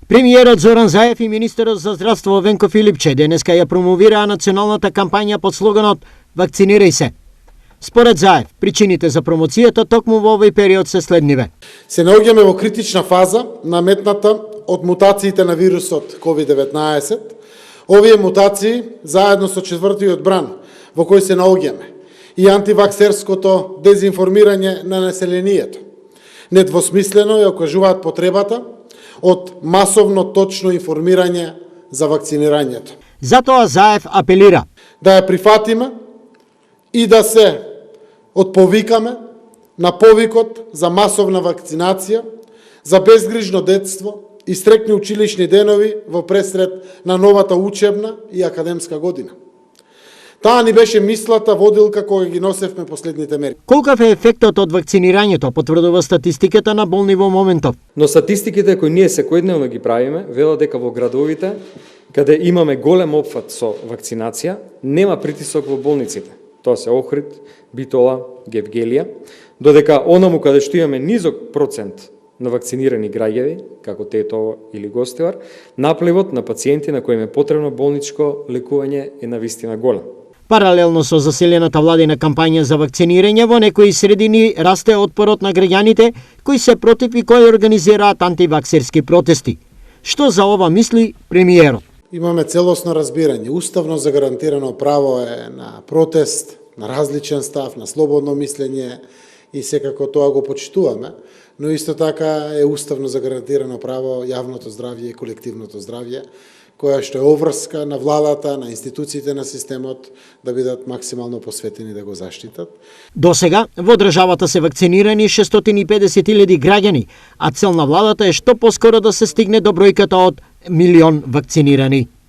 Премиерот Зоран Заев и министерот за здравство Венко Филипче денеска ја промовираа националната кампања под слоганот "Вакцинирај се". Според Заев, причините за промоцијата токму во овој период се следниве. Се наоѓаме во критична фаза наметната од мутациите на вирусот COVID-19. Овие мутации, заедно со четвртиот бран во кој се наоѓаме, и антиваксерското дезинформирање на населението, недвосмислено ја окажуваат потребата од масовно точно информирање за вакцинирањето. Затоа Заев апелира Да ја прифатиме и да се отповикаме на повикот за масовна вакцинација, за безгрижно детство и стрекни училишни денови во пресред на новата учебна и академска година. Таа ни беше мислата водилка кога ги носевме последните мери. колкав е ефектот од вакцинирањето, потврдува статистиката на болни во моментов. Но статистиките кои ние секојдневно ги правиме, велат дека во градовите, каде имаме голем опфат со вакцинација, нема притисок во болниците. Тоа се Охрид, Битола, Гевгелија, додека онаму каде што имаме низок процент на вакцинирани граѓани, како Тетово или Гостивар, напливот на пациенти на кои им е потребно болничко лекување е навистина голем. Паралелно со заселената владина кампања за вакцинирање, во некои средини расте отпорот на граѓаните кои се против и кои организираат антиваксерски протести. Што за ова мисли премиерот? Имаме целосно разбирање. Уставно загарантирано право е на протест, на различен став, на слободно мислење и секако тоа го почитуваме, но исто така е уставно загарантирано право јавното здравје и колективното здравје, која што е обврска на владата, на институциите на системот да бидат максимално посветени да го заштитат. До сега во државата се вакцинирани 650.000 граѓани, а цел на владата е што поскоро да се стигне до бројката од 1.000.000 вакцинирани.